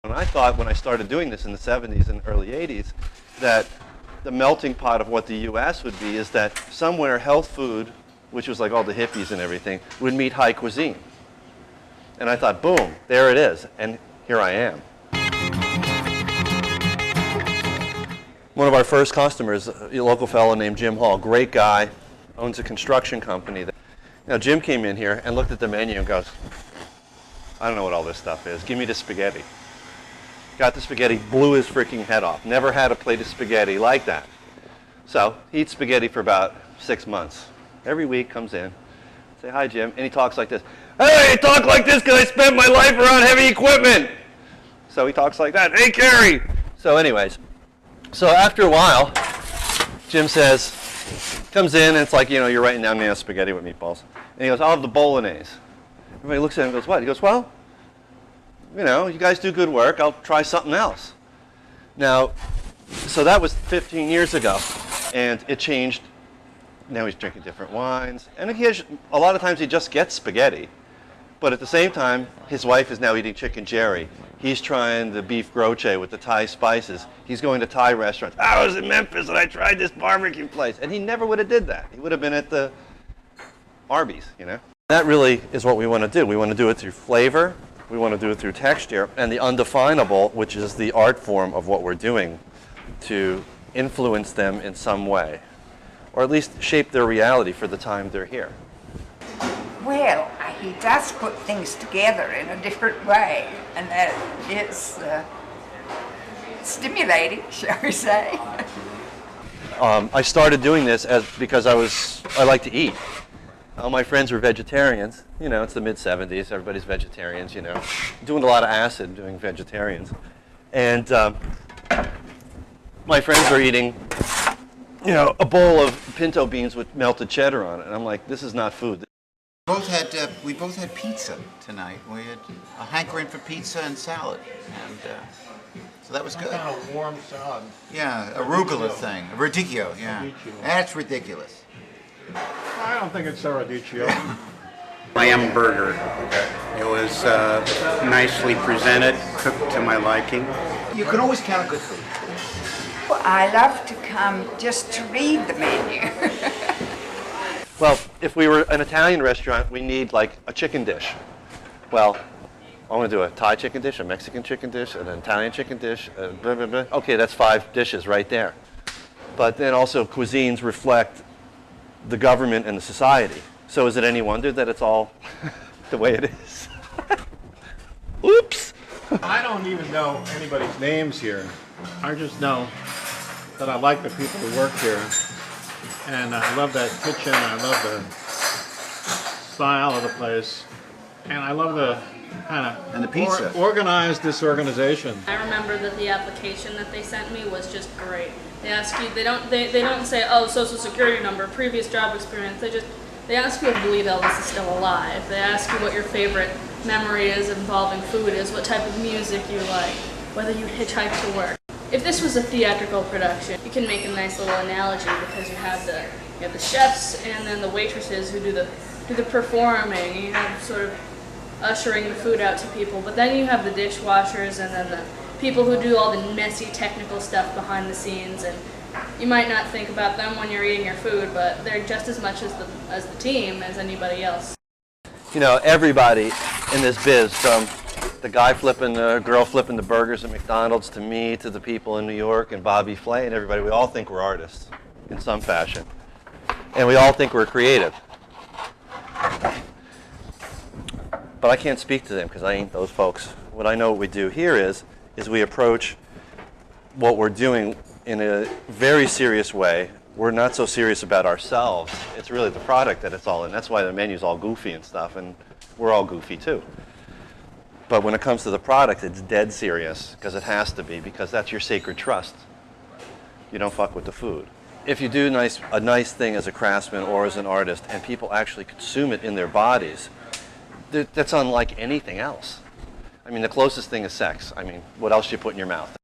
And I thought when I started doing this in the 70s and early 80s that the melting pot of what the U.S. would be is that somewhere health food, which was like all the hippies and everything, would meet high cuisine. And I thought, boom, there it is. And here I am. One of our first customers, a local fellow named Jim Hall, great guy, owns a construction company. Now, Jim came in here and looked at the menu and goes, I don't know what all this stuff is. Give me the spaghetti. Got the spaghetti, blew his freaking head off. Never had a plate of spaghetti like that. So he eats spaghetti for about 6 months. Every week comes in, say, hi, Jim. And he talks like this. Hey, I talk like this because I spent my life around heavy equipment. So he talks like that. Hey, Carrie. So anyways, so after a while, Jim says, comes in and it's like, you know, you're writing down the spaghetti with meatballs. And he goes, I'll have the bolognese. Everybody looks at him and goes, what? He goes, well, you know, you guys do good work. I'll try something else. Now, so that was 15 years ago. And it changed. Now he's drinking different wines. And he has, a lot of times he just gets spaghetti. But at the same time, his wife is now eating chicken jerry. He's trying the beef groche with the Thai spices. He's going to Thai restaurants. I was in Memphis and I tried this barbecue place. And he never would have did that. He would have been at the Arby's, you know. That really is what we want to do. We want to do it through flavor. We want to do it through texture. And the undefinable, which is the art form of what we're doing, to influence them in some way. Or at least shape their reality for the time they're here. Well, he does put things together in a different way, and that is stimulating, shall we say. I started doing this because I like to eat. All my friends were vegetarians. You know, it's the mid-'70s. Everybody's vegetarians, you know. Doing a lot of acid doing vegetarians. And my friends were eating, you know, a bowl of pinto beans with melted cheddar on it. And I'm like, this is not food. We both had pizza tonight. We had a hankering for pizza and salad, and so that was good. Kind of warm salad. Yeah, a arugula thing, a radicchio. Yeah, Radicchio. That's ridiculous. I don't think it's a radicchio. Lamb burger. It was nicely presented, cooked to my liking. You can always count on good food. Well, I love to come just to read the menu. Well, if we were an Italian restaurant, we need like a chicken dish. Well, I'm going to do a Thai chicken dish, a Mexican chicken dish, an Italian chicken dish, blah, blah, blah. Okay, that's 5 dishes right there. But then also cuisines reflect the government and the society. So is it any wonder that it's all the way it is? Oops! I don't even know anybody's names here. I just know that I like the people who work here. And I love that kitchen, I love the style of the place, and I love the kind of And the pizza. Organized disorganization. I remember that the application that they sent me was just great. They ask you, they don't say, oh, social security number, previous job experience. They ask you if you believe Elvis is still alive. They ask you what your favorite memory is involving food is, what type of music you like, whether you hitchhike to work. If this was a theatrical production, you can make a nice little analogy because you have the chefs and then the waitresses who do the performing. You have sort of ushering the food out to people, but then you have the dishwashers and then the people who do all the messy technical stuff behind the scenes. And you might not think about them when you're eating your food, but they're just as much as the team as anybody else. You know, everybody in this biz, from the guy flipping the girl flipping the burgers at McDonald's to me, to the people in New York and Bobby Flay and everybody, we all think we're artists in some fashion. And we all think we're creative. But I can't speak to them because I ain't those folks. What I know what we do here is we approach what we're doing in a very serious way. We're not so serious about ourselves. It's really the product that it's all in. That's why the menu's all goofy and stuff, and we're all goofy too. But when it comes to the product, it's dead serious, because it has to be, because that's your sacred trust. You don't fuck with the food. If you do a nice thing as a craftsman or as an artist, and people actually consume it in their bodies, that's unlike anything else. I mean, the closest thing is sex. I mean, what else do you put in your mouth?